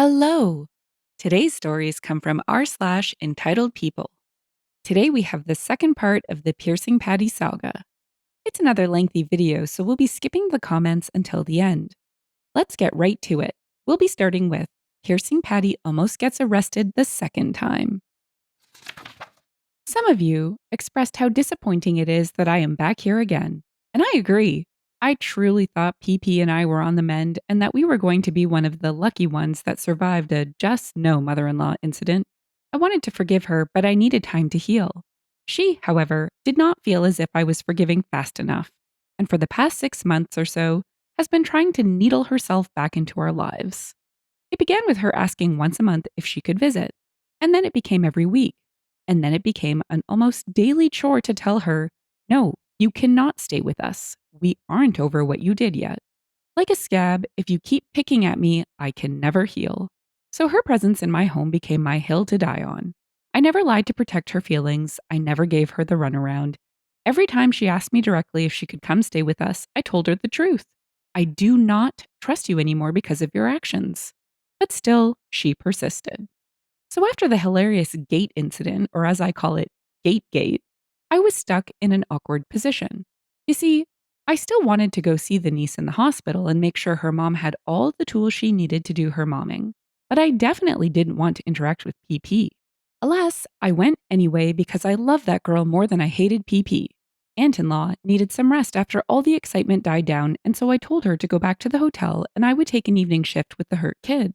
Hello! Today's stories come from r/entitled people. Today we have the second part of the Piercing Patty saga. It's another lengthy video, so we'll be skipping the comments until the end. Let's get right to it. We'll be starting with Piercing Patty almost gets arrested the second time. Some of you expressed how disappointing it is that I am back here again. And I agree. I truly thought PP and I were on the mend and that we were going to be one of the lucky ones that survived a just no mother in law incident. I wanted to forgive her, but I needed time to heal. She, however, did not feel as if I was forgiving fast enough, and for the past 6 months or so, has been trying to needle herself back into our lives. It began with her asking once a month if she could visit, and then it became every week. And then it became an almost daily chore to tell her, no, you cannot stay with us. We aren't over what you did yet. Like a scab, if you keep picking at me, I can never heal. So her presence in my home became my hill to die on. I never lied to protect her feelings. I never gave her the runaround. Every time she asked me directly if she could come stay with us, I told her the truth. I do not trust you anymore because of your actions. But still, she persisted. So after the hilarious gate incident, or as I call it, Gate, I was stuck in an awkward position. You see, I still wanted to go see the niece in the hospital and make sure her mom had all the tools she needed to do her momming. But I definitely didn't want to interact with PP. Alas, I went anyway because I loved that girl more than I hated PP. Aunt-in-law needed some rest after all the excitement died down, and so I told her to go back to the hotel and I would take an evening shift with the hurt kid.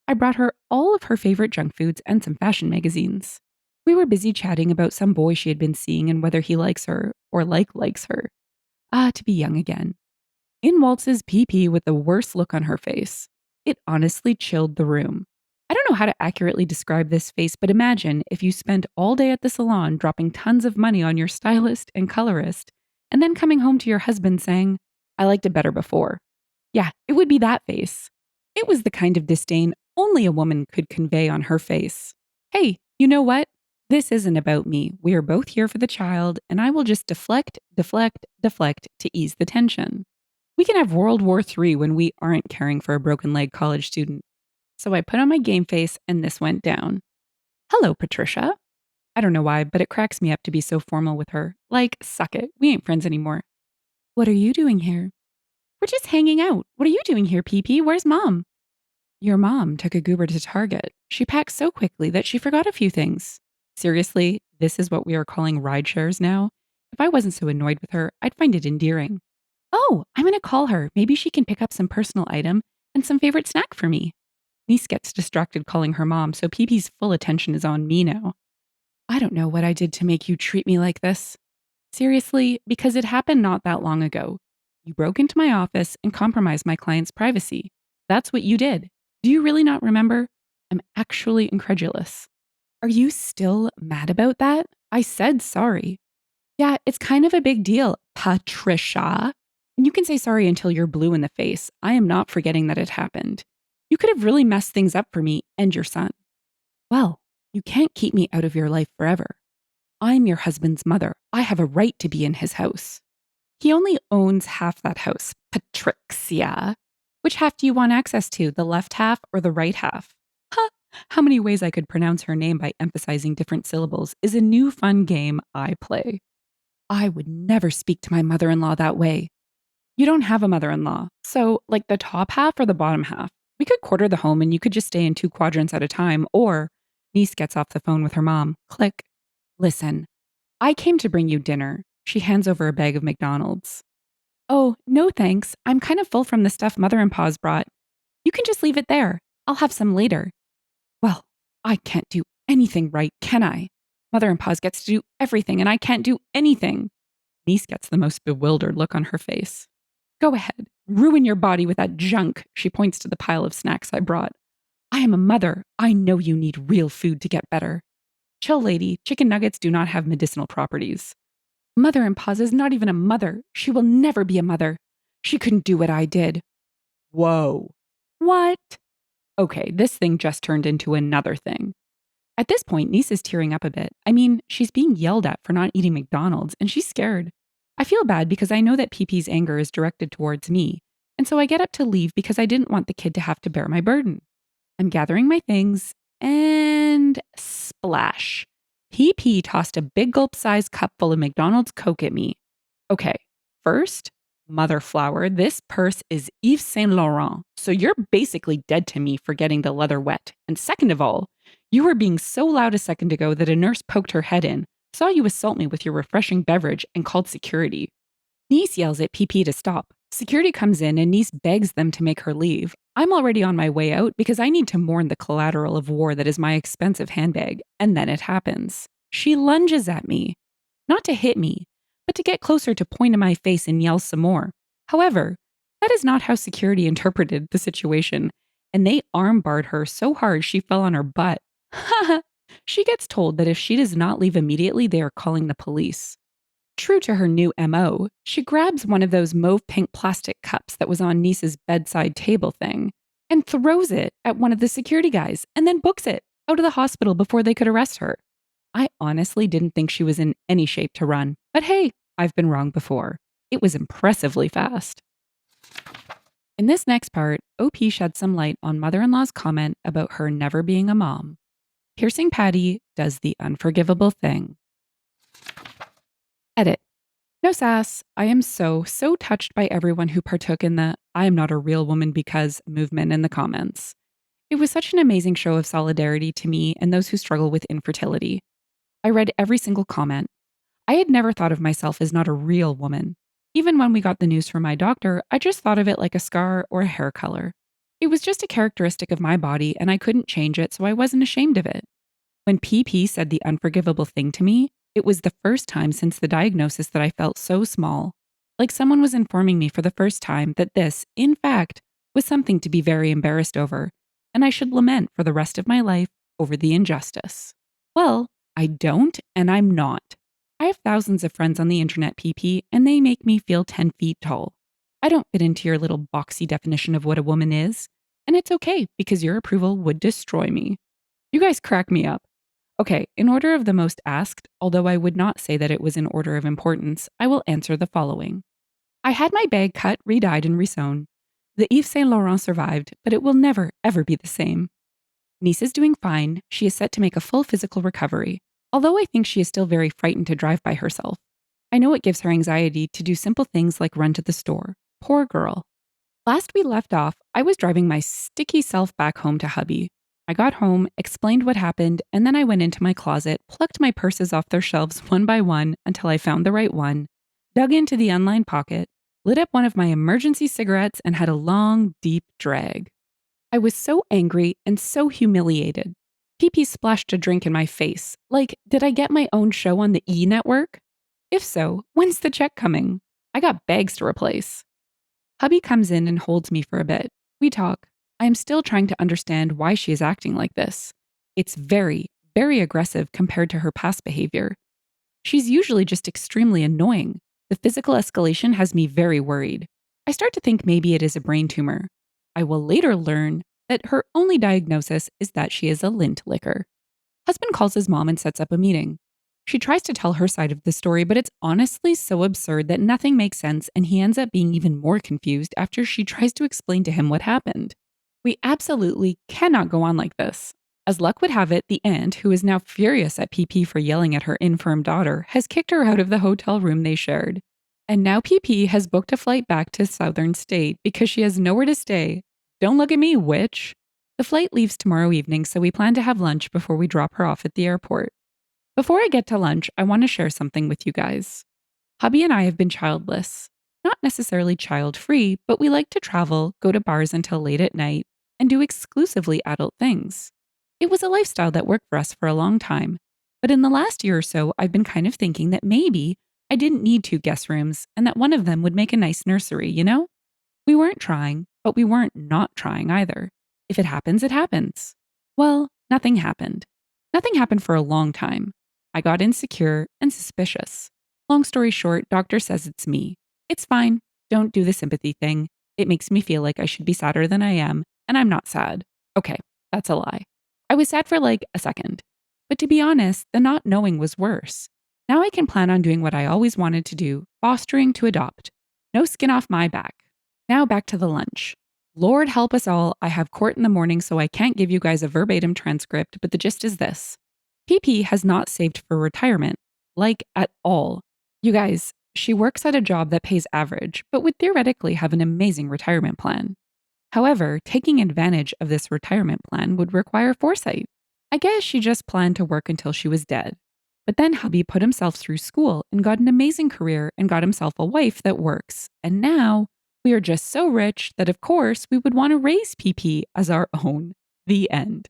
I brought her all of her favorite junk foods and some fashion magazines. We were busy chatting about some boy she had been seeing and whether he likes her, or likes her. Ah, to be young again. In waltzes PP with the worst look on her face. It honestly chilled the room. I don't know how to accurately describe this face, but imagine if you spent all day at the salon dropping tons of money on your stylist and colorist, and then coming home to your husband saying, I liked it better before. Yeah, it would be that face. It was the kind of disdain only a woman could convey on her face. Hey, you know what? This isn't about me. We are both here for the child, and I will just deflect to ease the tension. We can have World War III when we aren't caring for a broken leg college student. So I put on my game face, and this went down. Hello, Patricia. I don't know why, but it cracks me up to be so formal with her. Like, suck it. We ain't friends anymore. What are you doing here? We're just hanging out. What are you doing here, PP? Where's mom? Your mom took a goober to Target. She packed so quickly that she forgot a few things. Seriously, this is what we are calling ride shares now? If I wasn't so annoyed with her, I'd find it endearing. Oh, I'm going to call her. Maybe she can pick up some personal item and some favorite snack for me. Niece gets distracted calling her mom, so PP's full attention is on me now. I don't know what I did to make you treat me like this. Seriously, because it happened not that long ago. You broke into my office and compromised my client's privacy. That's what you did. Do you really not remember? I'm actually incredulous. Are you still mad about that? I said sorry. Yeah, it's kind of a big deal, Patricia. And you can say sorry until you're blue in the face. I am not forgetting that it happened. You could have really messed things up for me and your son. Well, you can't keep me out of your life forever. I'm your husband's mother. I have a right to be in his house. He only owns half that house, Patricia. Which half do you want access to, the left half or the right half? Huh, how many ways I could pronounce her name by emphasizing different syllables is a new fun game I play. I would never speak to my mother in law that way. You don't have a mother in law, so like the top half or the bottom half? We could quarter the home and you could just stay in 2 quadrants at a time, or niece gets off the phone with her mom. Click. Listen, I came to bring you dinner. She hands over a bag of McDonald's. Oh, no thanks. I'm kind of full from the stuff Mother and Pa's brought. You can just leave it there. I'll have some later. Well, I can't do anything right, can I? Mother and Pa's gets to do everything and I can't do anything. Niece gets the most bewildered look on her face. Go ahead, ruin your body with that junk. She points to the pile of snacks I brought. I am a mother. I know you need real food to get better. Chill, lady. Chicken nuggets do not have medicinal properties. Mother and Pa's is not even a mother. She will never be a mother. She couldn't do what I did. Whoa. What? Okay, this thing just turned into another thing. At this point, niece is tearing up a bit. I mean, she's being yelled at for not eating McDonald's, and she's scared. I feel bad because I know that PP's anger is directed towards me, and so I get up to leave because I didn't want the kid to have to bear my burden. I'm gathering my things, and splash. PP tossed a big gulp-sized cup full of McDonald's Coke at me. Okay, first, mother flower, this purse is Yves Saint Laurent, so you're basically dead to me for getting the leather wet. And second of all, you were being so loud a second ago that a nurse poked her head in, saw you assault me with your refreshing beverage, and called security. Niece yells at PP to stop. Security comes in and Niece begs them to make her leave. I'm already on my way out because I need to mourn the collateral of war that is my expensive handbag. And then it happens. She lunges at me. Not to hit me, but to get closer to point in my face and yell some more. However, that is not how security interpreted the situation, and they armbarred her so hard she fell on her butt. She gets told that if she does not leave immediately, they are calling the police. True to her new MO, she grabs one of those mauve pink plastic cups that was on Niece's bedside table thing and throws it at one of the security guys and then books it out of the hospital before they could arrest her. I honestly didn't think she was in any shape to run, but hey, I've been wrong before. It was impressively fast. In this next part, OP sheds some light on mother in law's comment about her never being a mom. Piercing Patty does the unforgivable thing. Edit. No sass. I am so touched by everyone who partook in the I am not a real woman because movement in the comments. It was such an amazing show of solidarity to me and those who struggle with infertility. I read every single comment. I had never thought of myself as not a real woman. Even when we got the news from my doctor, I just thought of it like a scar or a hair color. It was just a characteristic of my body and I couldn't change it, so I wasn't ashamed of it. When PP said the unforgivable thing to me, it was the first time since the diagnosis that I felt so small, like someone was informing me for the first time that this, in fact, was something to be very embarrassed over, and I should lament for the rest of my life over the injustice. Well, I don't, and I'm not. I have thousands of friends on the internet, PP, and they make me feel 10 feet tall. I don't fit into your little boxy definition of what a woman is, and it's okay because your approval would destroy me. You guys crack me up. Okay, in order of the most asked, although I would not say that it was in order of importance, I will answer the following. I had my bag cut, re-dyed, and resewn. The Yves Saint Laurent survived, but it will never, ever be the same. Niece is doing fine. She is set to make a full physical recovery, although I think she is still very frightened to drive by herself. I know it gives her anxiety to do simple things like run to the store. Poor girl. Last we left off, I was driving my sticky self back home to hubby. I got home, explained what happened, and then I went into my closet, plucked my purses off their shelves one by one until I found the right one, dug into the unlined pocket, lit up one of my emergency cigarettes, and had a long, deep drag. I was so angry and so humiliated. PP splashed a drink in my face. Like, did I get my own show on the E network? If so, when's the check coming? I got bags to replace. Hubby comes in and holds me for a bit. We talk. I am still trying to understand why she is acting like this. It's very, very aggressive compared to her past behavior. She's usually just extremely annoying. The physical escalation has me very worried. I start to think maybe it is a brain tumor. I will later learn that her only diagnosis is that she is a lint licker. Husband calls his mom and sets up a meeting. She tries to tell her side of the story, but it's honestly so absurd that nothing makes sense, and he ends up being even more confused after she tries to explain to him what happened. We absolutely cannot go on like this. As luck would have it, the aunt, who is now furious at PP for yelling at her infirm daughter, has kicked her out of the hotel room they shared. And now PP has booked a flight back to Southern State because she has nowhere to stay. Don't look at me, witch. The flight leaves tomorrow evening, so we plan to have lunch before we drop her off at the airport. Before I get to lunch, I want to share something with you guys. Hubby and I have been childless. Not necessarily child-free, but we like to travel, go to bars until late at night, and do exclusively adult things. It was a lifestyle that worked for us for a long time, but in the last year or so, I've been kind of thinking that maybe I didn't need 2 guest rooms and that one of them would make a nice nursery, you know? We weren't trying, but we weren't not trying either. If it happens, it happens. Well, nothing happened. Nothing happened for a long time. I got insecure and suspicious. Long story short, doctor says it's me. It's fine. Don't do the sympathy thing. It makes me feel like I should be sadder than I am, and I'm not sad. Okay, that's a lie. I was sad for like a second. But to be honest, the not knowing was worse. Now I can plan on doing what I always wanted to do, fostering to adopt. No skin off my back. Now back to the lunch. Lord help us all, I have court in the morning, so I can't give you guys a verbatim transcript, but the gist is this. PP has not saved for retirement, like at all. You guys, she works at a job that pays average, but would theoretically have an amazing retirement plan. However, taking advantage of this retirement plan would require foresight. I guess she just planned to work until she was dead. But then hubby put himself through school and got an amazing career and got himself a wife that works. And now we are just so rich that, of course, we would want to raise PP as our own. The end.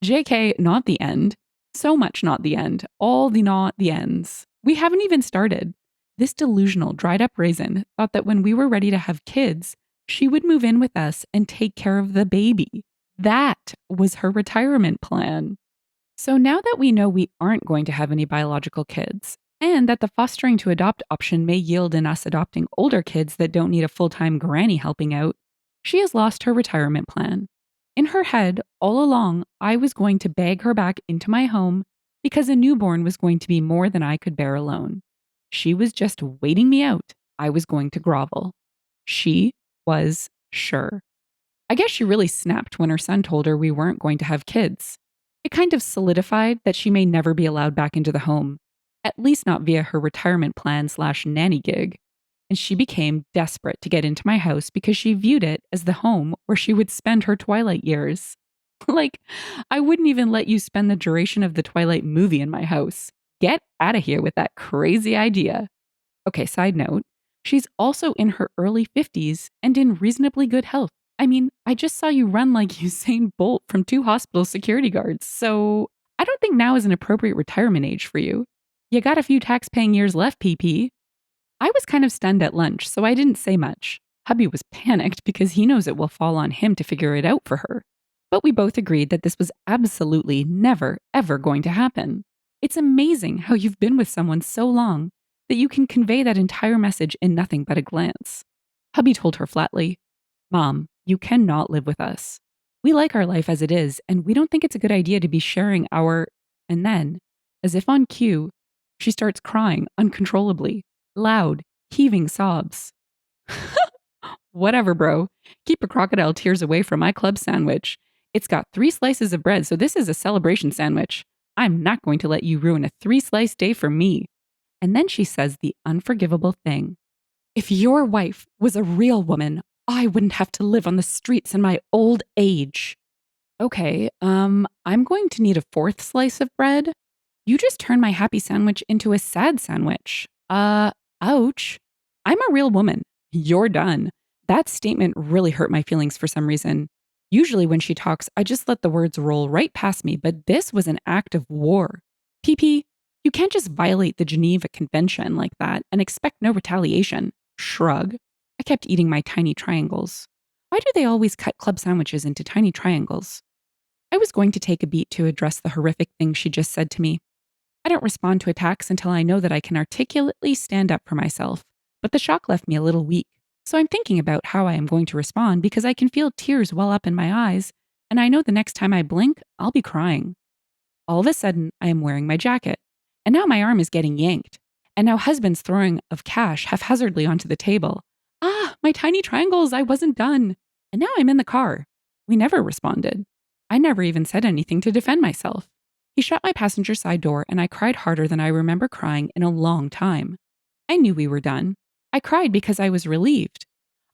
JK, not the end. So much not the end. All the not the ends. We haven't even started. This delusional, dried up raisin thought that when we were ready to have kids, she would move in with us and take care of the baby. That was her retirement plan. So now that we know we aren't going to have any biological kids, and that the fostering to adopt option may yield in us adopting older kids that don't need a full time granny helping out, she has lost her retirement plan. In her head, all along, I was going to bag her back into my home because a newborn was going to be more than I could bear alone. She was just waiting me out. I was going to grovel. She was sure. I guess she really snapped when her son told her we weren't going to have kids. It kind of solidified that she may never be allowed back into the home, at least not via her retirement plan/nanny gig. And she became desperate to get into my house because she viewed it as the home where she would spend her twilight years. Like, I wouldn't even let you spend the duration of the Twilight movie in my house. Get out of here with that crazy idea. Okay, side note, she's also in her early 50s and in reasonably good health. I mean, I just saw you run like Usain Bolt from 2 hospital security guards, so I don't think now is an appropriate retirement age for you. You got a few tax-paying years left, PP. I was kind of stunned at lunch, so I didn't say much. Hubby was panicked because he knows it will fall on him to figure it out for her. But we both agreed that this was absolutely never, ever going to happen. It's amazing how you've been with someone so long that you can convey that entire message in nothing but a glance. Hubby told her flatly, Mom, you cannot live with us. We like our life as it is, and we don't think it's a good idea to be sharing our. And then, as if on cue, she starts crying uncontrollably, loud, heaving sobs. Whatever, bro. Keep your crocodile tears away from my club sandwich. It's got 3 slices of bread, so this is a celebration sandwich. I'm not going to let you ruin a 3-slice day for me. And then she says the unforgivable thing. If your wife was a real woman, I wouldn't have to live on the streets in my old age. Okay, I'm going to need a 4th slice of bread. You just turned my happy sandwich into a sad sandwich. Ouch. I'm a real woman. You're done. That statement really hurt my feelings for some reason. Usually when she talks, I just let the words roll right past me, but this was an act of war. PP, you can't just violate the Geneva Convention like that and expect no retaliation. Shrug. I kept eating my tiny triangles. Why do they always cut club sandwiches into tiny triangles? I was going to take a beat to address the horrific thing she just said to me. I don't respond to attacks until I know that I can articulately stand up for myself, but the shock left me a little weak. So I'm thinking about how I am going to respond because I can feel tears well up in my eyes, and I know the next time I blink, I'll be crying. All of a sudden, I am wearing my jacket, and now my arm is getting yanked, and now husband's throwing of cash haphazardly onto the table. Ah, my tiny triangles, I wasn't done. And now I'm in the car. We never responded. I never even said anything to defend myself. He shut my passenger side door, and I cried harder than I remember crying in a long time. I knew we were done. I cried because I was relieved.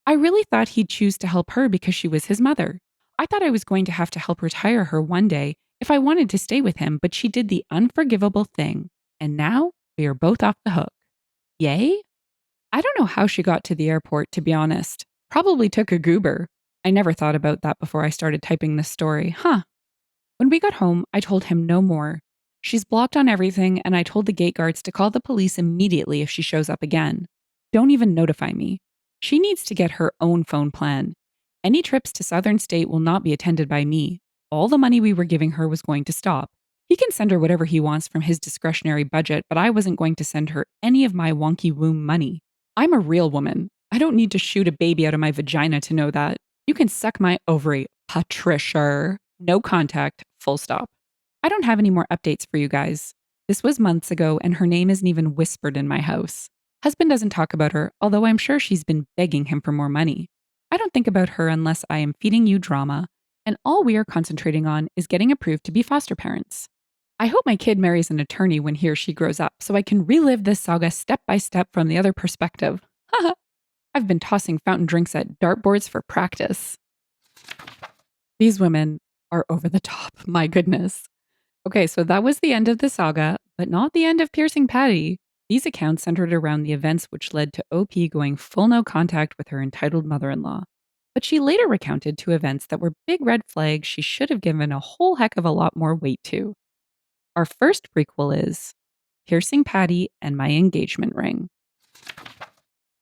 I really thought he'd choose to help her because she was his mother. I thought I was going to have to help retire her one day if I wanted to stay with him, but she did the unforgivable thing. And now we are both off the hook. Yay? I don't know how she got to the airport, to be honest. Probably took a goober. I never thought about that before I started typing this story. When we got home, I told him no more. She's blocked on everything, and I told the gate guards to call the police immediately if she shows up again. Don't even notify me. She needs to get her own phone plan. Any trips to Southern State will not be attended by me. All the money we were giving her was going to stop. He can send her whatever he wants from his discretionary budget, but I wasn't going to send her any of my wonky womb money. I'm a real woman. I don't need to shoot a baby out of my vagina to know that. You can suck my ovary, Patricia. No contact, full stop. I don't have any more updates for you guys. This was months ago, and her name isn't even whispered in my house. Husband doesn't talk about her, although I'm sure she's been begging him for more money. I don't think about her unless I am feeding you drama, and all we are concentrating on is getting approved to be foster parents. I hope my kid marries an attorney when he or she grows up so I can relive this saga step by step from the other perspective. Haha. I've been tossing fountain drinks at dartboards for practice. These women are over the top. My goodness. Okay, so that was the end of the saga, but not the end of Piercing Patty. These accounts centered around the events which led to OP going full no contact with her entitled mother in law. But she later recounted two events that were big red flags she should have given a whole heck of a lot more weight to. Our first prequel is Piercing Patty and My Engagement Ring.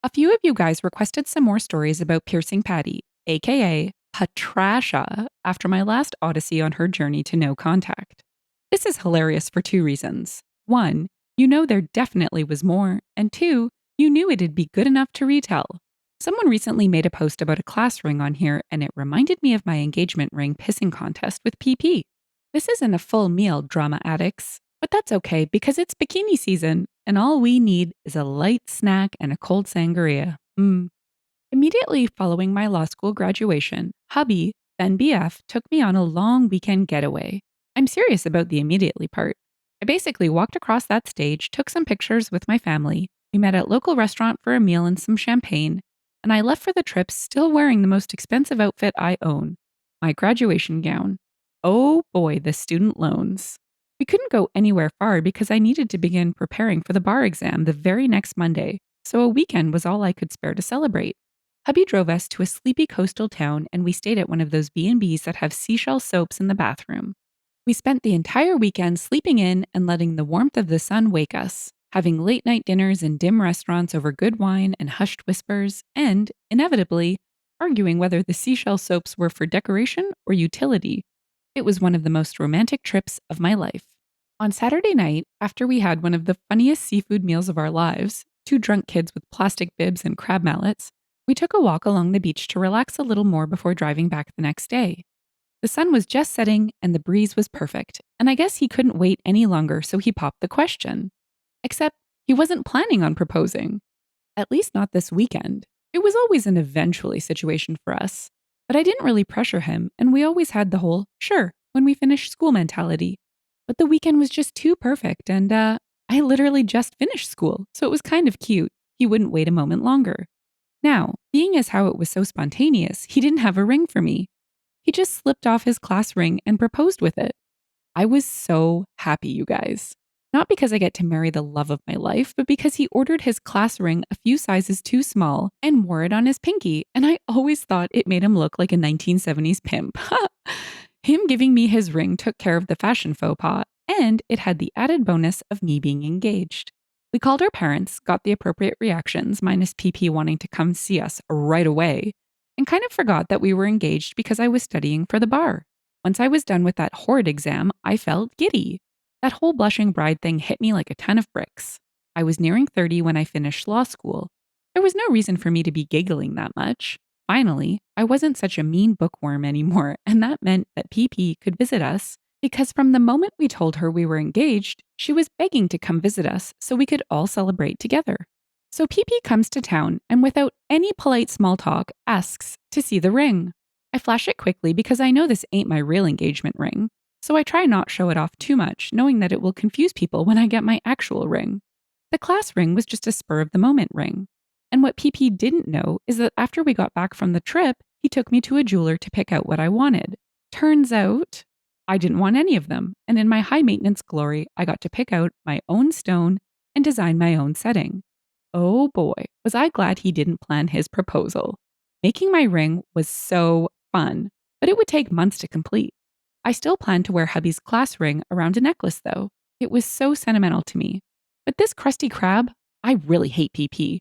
A few of you guys requested some more stories about Piercing Patty, aka Patrasha, after my last odyssey on her journey to no contact. This is hilarious for two reasons. One, you know there definitely was more, and two, you knew it'd be good enough to retell. Someone recently made a post about a class ring on here, and it reminded me of my engagement ring pissing contest with PP. This isn't a full meal, drama addicts, but that's okay because it's bikini season, and all we need is a light snack and a cold sangria. Immediately following my law school graduation, hubby, then BF, took me on a long weekend getaway. I'm serious about the immediately part. I basically walked across that stage, took some pictures with my family. We met at local restaurant for a meal and some champagne, and I left for the trip still wearing the most expensive outfit I own, my graduation gown. Oh boy, the student loans. We couldn't go anywhere far because I needed to begin preparing for the bar exam the very next Monday, so a weekend was all I could spare to celebrate. Hubby drove us to a sleepy coastal town and we stayed at one of those B&Bs that have seashell soaps in the bathroom. We spent the entire weekend sleeping in and letting the warmth of the sun wake us, having late night dinners in dim restaurants over good wine and hushed whispers, and, inevitably, arguing whether the seashell soaps were for decoration or utility. It was one of the most romantic trips of my life. On Saturday night, after we had one of the funniest seafood meals of our lives, two drunk kids with plastic bibs and crab mallets, we took a walk along the beach to relax a little more before driving back the next day. The sun was just setting and the breeze was perfect, and I guess he couldn't wait any longer, so he popped the question. Except he wasn't planning on proposing. At least not this weekend. It was always an eventually situation for us. But I didn't really pressure him, and we always had the whole, sure, when we finish school mentality. But the weekend was just too perfect, and I literally just finished school, so it was kind of cute. He wouldn't wait a moment longer. Now, being as how it was so spontaneous, he didn't have a ring for me. He just slipped off his class ring and proposed with it. I was so happy, you guys. Not because I get to marry the love of my life, but because he ordered his class ring a few sizes too small and wore it on his pinky, and I always thought it made him look like a 1970s pimp. Him giving me his ring took care of the fashion faux pas, and it had the added bonus of me being engaged. We called our parents, got the appropriate reactions, minus PP wanting to come see us right away, and kind of forgot that we were engaged because I was studying for the bar. Once I was done with that horrid exam, I felt giddy. That whole blushing bride thing hit me like a ton of bricks. I was nearing 30 when I finished law school. There was no reason for me to be giggling that much. Finally, I wasn't such a mean bookworm anymore, and that meant that PP could visit us because from the moment we told her we were engaged, she was begging to come visit us so we could all celebrate together. So PP comes to town and without any polite small talk asks to see the ring. I flash it quickly because I know this ain't my real engagement ring, so I try not show it off too much, knowing that it will confuse people when I get my actual ring. The class ring was just a spur of the moment ring. And what PP didn't know is that after we got back from the trip, he took me to a jeweler to pick out what I wanted. Turns out, I didn't want any of them, and in my high maintenance glory, I got to pick out my own stone and design my own setting. Oh boy, was I glad he didn't plan his proposal. Making my ring was so fun, but it would take months to complete. I still plan to wear hubby's class ring around a necklace, though. It was so sentimental to me. But this crusty crab, I really hate PP.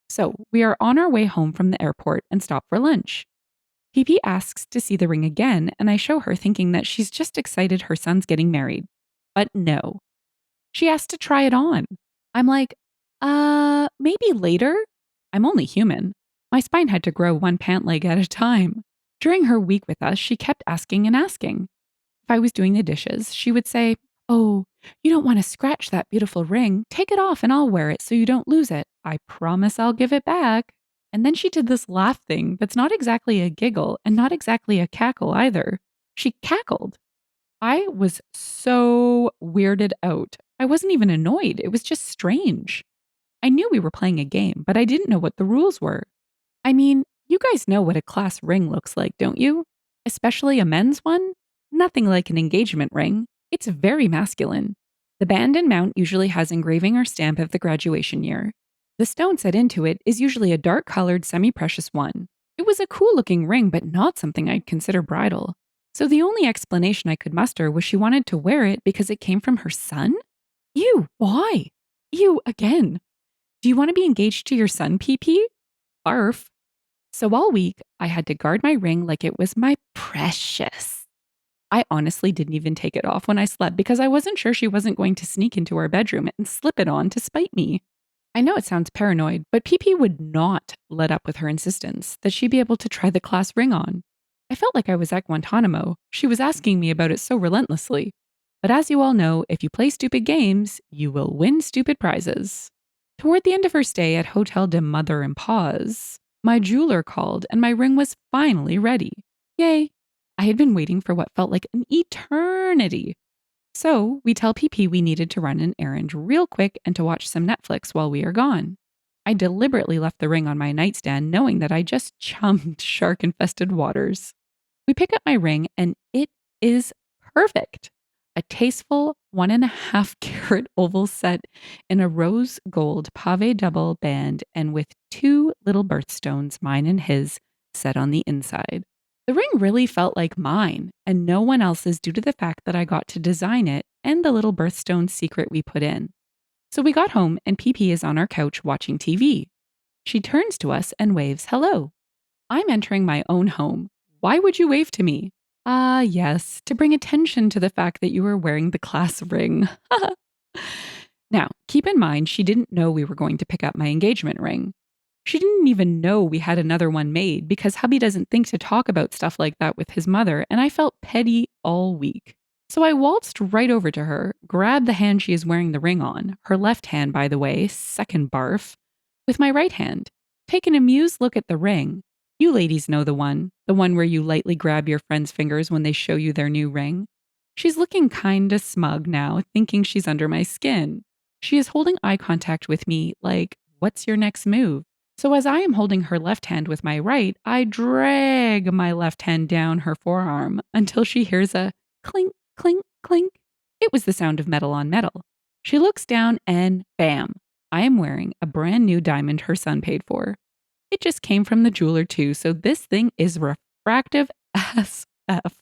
So we are on our way home from the airport and stop for lunch. PP asks to see the ring again, and I show her thinking that she's just excited her son's getting married. But no. She asked to try it on. I'm like, maybe later? I'm only human. My spine had to grow one pant leg at a time. During her week with us, she kept asking and asking. If I was doing the dishes, she would say, "Oh, you don't want to scratch that beautiful ring. Take it off and I'll wear it so you don't lose it. I promise I'll give it back." And then she did this laugh thing that's not exactly a giggle and not exactly a cackle either. She cackled. I was so weirded out. I wasn't even annoyed. It was just strange. I knew we were playing a game, but I didn't know what the rules were. I mean, you guys know what a class ring looks like, don't you? Especially a men's one? Nothing like an engagement ring. It's very masculine. The band and mount usually has engraving or stamp of the graduation year. The stone set into it is usually a dark colored, semi precious one. It was a cool looking ring, but not something I'd consider bridal. So the only explanation I could muster was she wanted to wear it because it came from her son? Ew, why? Ew, again. Do you want to be engaged to your son, PP? Barf. So all week, I had to guard my ring like it was my precious. I honestly didn't even take it off when I slept because I wasn't sure she wasn't going to sneak into our bedroom and slip it on to spite me. I know it sounds paranoid, but PP would not let up with her insistence that she be able to try the class ring on. I felt like I was at Guantanamo. She was asking me about it so relentlessly. But as you all know, if you play stupid games, you will win stupid prizes. Toward the end of her stay at Hotel de Mother and Paws, my jeweler called and my ring was finally ready. Yay! I had been waiting for what felt like an eternity. So we tell PP we needed to run an errand real quick and to watch some Netflix while we are gone. I deliberately left the ring on my nightstand knowing that I just chummed shark infested waters. We pick up my ring and it is perfect. A tasteful 1.5 carat oval set in a rose gold pave double band and with two little birthstones, mine and his, set on the inside. The ring really felt like mine and no one else's due to the fact that I got to design it and the little birthstone secret we put in. So we got home and PP is on our couch watching TV. She turns to us and waves hello. I'm entering my own home. Why would you wave to me? Ah, yes, to bring attention to the fact that you were wearing the class ring. Now, keep in mind, she didn't know we were going to pick up my engagement ring. She didn't even know we had another one made because hubby doesn't think to talk about stuff like that with his mother, and I felt petty all week. So I waltzed right over to her, grabbed the hand she is wearing the ring on, her left hand, by the way, second barf, with my right hand, take an amused look at the ring. You ladies know the one where you lightly grab your friend's fingers when they show you their new ring. She's looking kinda smug now, thinking she's under my skin. She is holding eye contact with me like, what's your next move? So as I am holding her left hand with my right, I drag my left hand down her forearm until she hears a clink, clink, clink. It was the sound of metal on metal. She looks down and bam, I am wearing a brand new diamond her son paid for. It just came from the jeweler too, so this thing is refractive as F.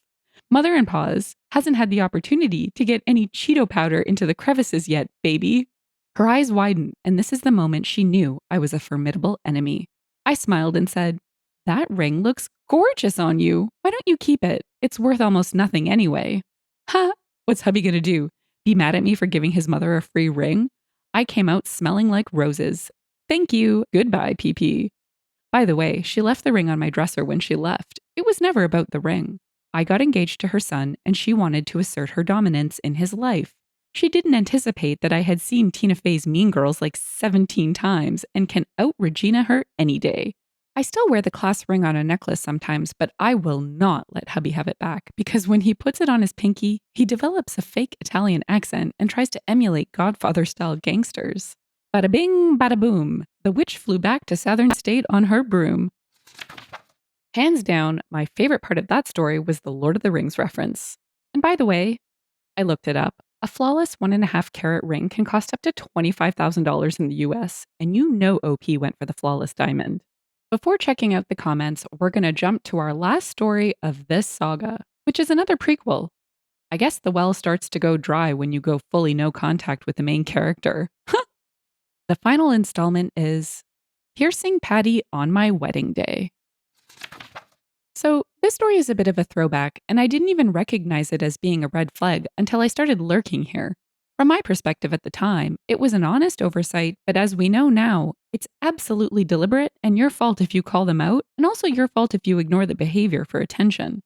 Mother and Paws hasn't had the opportunity to get any Cheeto powder into the crevices yet, baby. Her eyes widened, and this is the moment she knew I was a formidable enemy. I smiled and said, "That ring looks gorgeous on you. Why don't you keep it? It's worth almost nothing anyway." Ha! What's hubby gonna do? Be mad at me for giving his mother a free ring? I came out smelling like roses. Thank you. Goodbye, PP. By the way, she left the ring on my dresser when she left. It was never about the ring. I got engaged to her son, and she wanted to assert her dominance in his life. She didn't anticipate that I had seen Tina Fey's Mean Girls like 17 times and can out Regina her any day. I still wear the class ring on a necklace sometimes, but I will not let hubby have it back because when he puts it on his pinky, he develops a fake Italian accent and tries to emulate Godfather-style gangsters. Bada bing, bada boom. The witch flew back to Southern State on her broom. Hands down, my favorite part of that story was the Lord of the Rings reference. And by the way, I looked it up. A flawless 1.5 carat ring can cost up to $25,000 in the US, and you know OP went for the flawless diamond. Before checking out the comments, we're going to jump to our last story of this saga, which is another prequel. I guess the well starts to go dry when you go fully no contact with the main character. The final installment is Piercing Patty on My Wedding Day. So, this story is a bit of a throwback, and I didn't even recognize it as being a red flag until I started lurking here. From my perspective at the time, it was an honest oversight, but as we know now, it's absolutely deliberate and your fault if you call them out, and also your fault if you ignore the behavior for attention.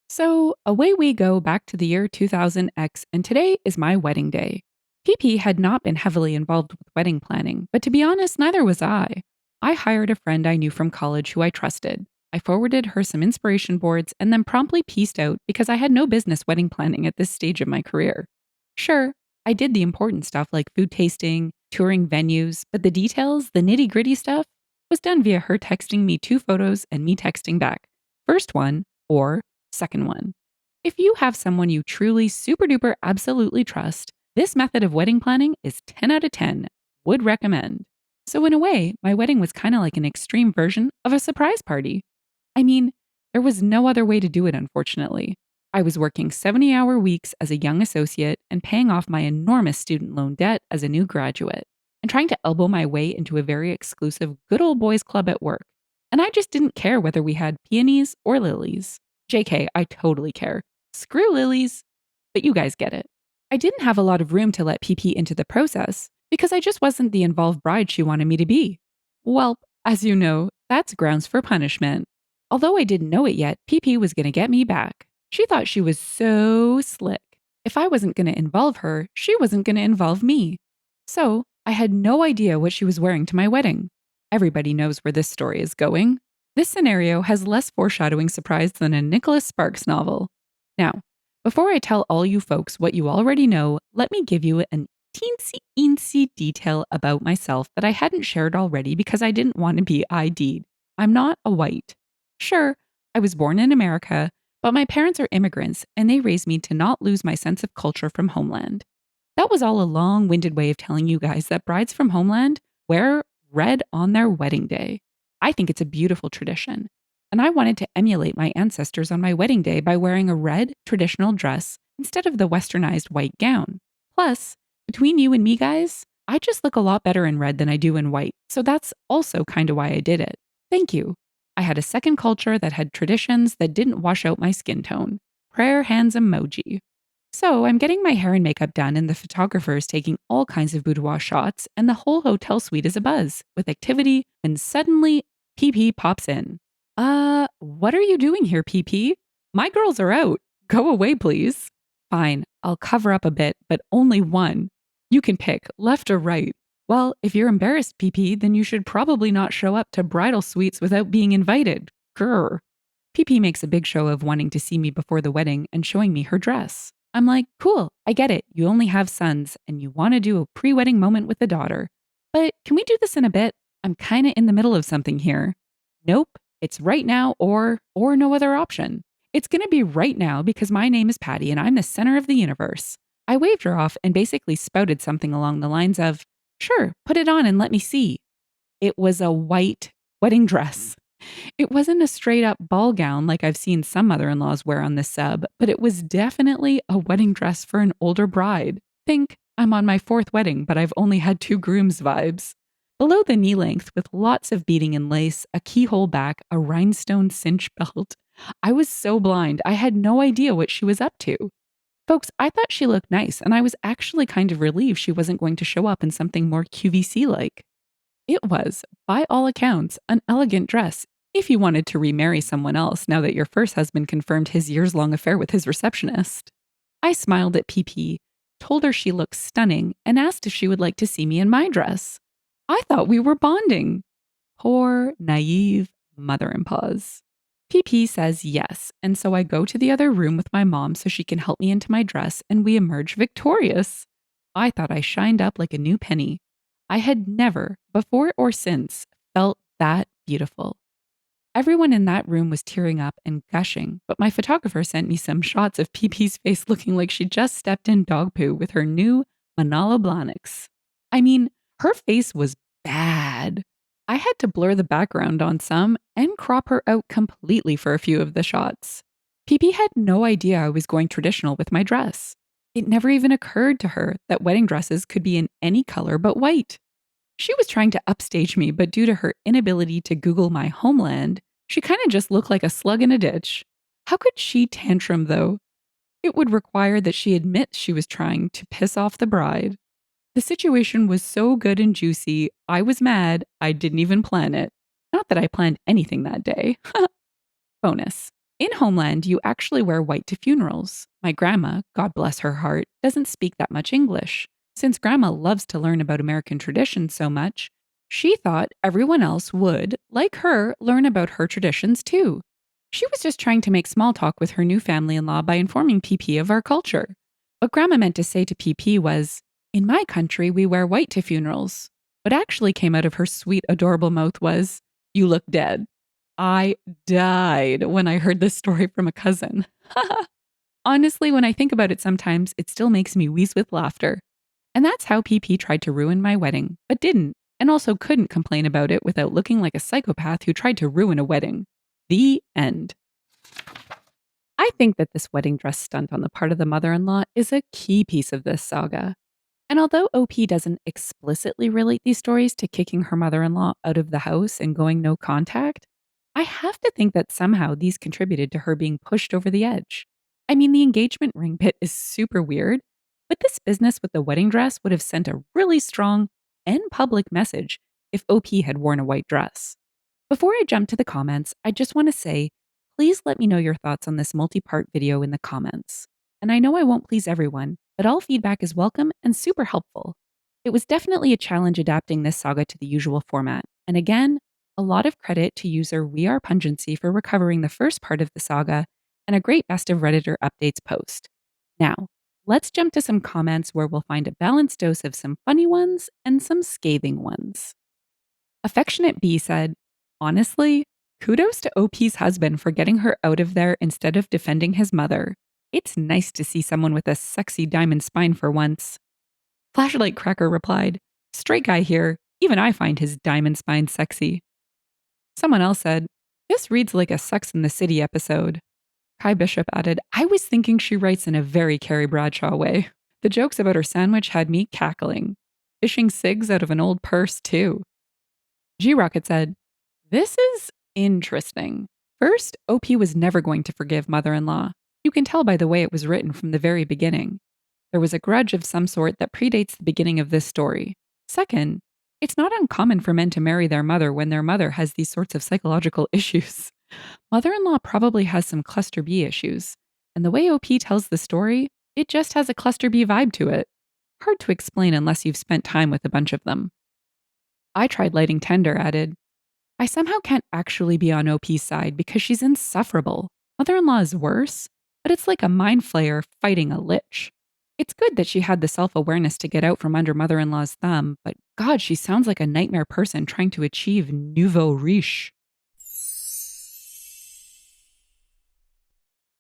So, away we go back to the year 2000X, and today is my wedding day. PP had not been heavily involved with wedding planning, but to be honest, neither was I. I hired a friend I knew from college who I trusted. I forwarded her some inspiration boards and then promptly pieced out because I had no business wedding planning at this stage of my career. Sure, I did the important stuff like food tasting, touring venues, but the details, the nitty gritty stuff, was done via her texting me 2 photos and me texting back. First one or second one. If you have someone you truly super duper absolutely trust, this method of wedding planning is 10 out of 10. Would recommend. So, in a way, my wedding was kind of like an extreme version of a surprise party. I mean, there was no other way to do it, unfortunately. I was working 70-hour weeks as a young associate and paying off my enormous student loan debt as a new graduate, and trying to elbow my way into a very exclusive good old boys club at work. And I just didn't care whether we had peonies or lilies. JK, I totally care. Screw lilies. But you guys get it. I didn't have a lot of room to let PP into the process because I just wasn't the involved bride she wanted me to be. Well, as you know, that's grounds for punishment. Although I didn't know it yet, PP was going to get me back. She thought she was so slick. If I wasn't going to involve her, she wasn't going to involve me. So I had no idea what she was wearing to my wedding. Everybody knows where this story is going. This scenario has less foreshadowing surprise than a Nicholas Sparks novel. Now, before I tell all you folks what you already know, let me give you an teensy detail about myself that I hadn't shared already because I didn't want to be ID'd. I'm not a white. Sure, I was born in America, but my parents are immigrants and they raised me to not lose my sense of culture from homeland. That was all a long winded way of telling you guys that brides from homeland wear red on their wedding day. I think it's a beautiful tradition, and I wanted to emulate my ancestors on my wedding day by wearing a red traditional dress instead of the westernized white gown. Plus, between you and me, guys, I just look a lot better in red than I do in white, so that's also kind of why I did it. Thank you. I had a second culture that had traditions that didn't wash out my skin tone. Prayer hands emoji. So I'm getting my hair and makeup done, and the photographer is taking all kinds of boudoir shots, and the whole hotel suite is abuzz with activity when suddenly PP pops in. What are you doing here, PP? My girls are out. Go away, please. Fine, I'll cover up a bit, but only one. You can pick, left or right. Well, if you're embarrassed, PP, then you should probably not show up to bridal suites without being invited. Grr. PP makes a big show of wanting to see me before the wedding and showing me her dress. I'm like, cool, I get it. You only have sons and you want to do a pre wedding moment with the daughter. But can we do this in a bit? I'm kind of in the middle of something here. Nope, it's right now or no other option. It's going to be right now because my name is Patty and I'm the center of the universe. I waved her off and basically spouted something along the lines of, sure, put it on and let me see. It was a white wedding dress. It wasn't a straight up ball gown like I've seen some mother in laws wear on this sub, but it was definitely a wedding dress for an older bride. Think, I'm on my fourth wedding, but I've only had two grooms vibes. Below the knee length, with lots of beading and lace, a keyhole back, a rhinestone cinch belt. I was so blind, I had no idea what she was up to. Folks, I thought she looked nice, and I was actually kind of relieved she wasn't going to show up in something more QVC like. It was, by all accounts, an elegant dress if you wanted to remarry someone else now that your first husband confirmed his years-long affair with his receptionist. I smiled at PP, told her she looked stunning, and asked if she would like to see me in my dress. I thought we were bonding. Poor, naive mother-in-laws. PP says yes, and so I go to the other room with my mom so she can help me into my dress, and we emerge victorious. I thought I shined up like a new penny. I had never, before or since, felt that beautiful. Everyone in that room was tearing up and gushing, but my photographer sent me some shots of PP's face looking like she just stepped in dog poo with her new Manalo Blahniks. I mean, her face was bad. I had to blur the background on some and crop her out completely for a few of the shots. PP had no idea I was going traditional with my dress. It never even occurred to her that wedding dresses could be in any color but white. She was trying to upstage me, but due to her inability to Google my homeland, she kind of just looked like a slug in a ditch. How could she tantrum, though? It would require that she admit she was trying to piss off the bride. The situation was so good and juicy, I was mad I didn't even plan it. Not that I planned anything that day. Bonus. In Homeland, you actually wear white to funerals. My grandma, God bless her heart, doesn't speak that much English. Since Grandma loves to learn about American traditions so much, She thought everyone else would, like her, learn about her traditions too. She was just trying to make small talk with her new family in law by informing PP of our culture. What Grandma meant to say to PP was, "In my country, we wear white to funerals." What actually came out of her sweet, adorable mouth was, "You look dead." I died when I heard this story from a cousin. Honestly, when I think about it sometimes, it still makes me wheeze with laughter. And that's how PP tried to ruin my wedding, but didn't, and also couldn't complain about it without looking like a psychopath who tried to ruin a wedding. The end. I think that this wedding dress stunt on the part of the mother in law is a key piece of this saga. And although OP doesn't explicitly relate these stories to kicking her mother in law out of the house and going no contact, I have to think that somehow these contributed to her being pushed over the edge. I mean, the engagement ring bit is super weird, but this business with the wedding dress would have sent a really strong and public message if OP had worn a white dress. Before I jump to the comments, I just want to say please let me know your thoughts on this multi part video in the comments. And I know I won't please everyone, but all feedback is welcome and super helpful. It was definitely a challenge adapting this saga to the usual format. And again, a lot of credit to user We Are Pungency for recovering the first part of the saga and a great Best of Redditor updates post. Now, let's jump to some comments where we'll find a balanced dose of some funny ones and some scathing ones. Affectionate B said, "Honestly, kudos to OP's husband for getting her out of there instead of defending his mother. It's nice to see someone with a sexy diamond spine for once." Flashlight Cracker replied, "Straight guy here. Even I find his diamond spine sexy." Someone else said, "This reads like a Sex in the City episode." Kai Bishop added, "I was thinking she writes in a very Carrie Bradshaw way. The jokes about her sandwich had me cackling. Fishing cigs out of an old purse, too." G Rocket said, "This is interesting. First, OP was never going to forgive mother in law. You can tell by the way it was written from the very beginning. There was a grudge of some sort that predates the beginning of this story. Second, it's not uncommon for men to marry their mother when their mother has these sorts of psychological issues. Mother in law probably has some cluster B issues. And the way OP tells the story, it just has a cluster B vibe to it. Hard to explain unless you've spent time with a bunch of them." I tried lighting tender added, "I somehow can't actually be on OP's side because she's insufferable. Mother in law is worse, but it's like a mind flayer fighting a lich. It's good that she had the self awareness to get out from under mother in law's thumb, but God, she sounds like a nightmare person trying to achieve nouveau riche."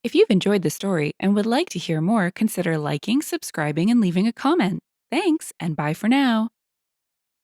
If you've enjoyed the story and would like to hear more, consider liking, subscribing, and leaving a comment. Thanks, and bye for now.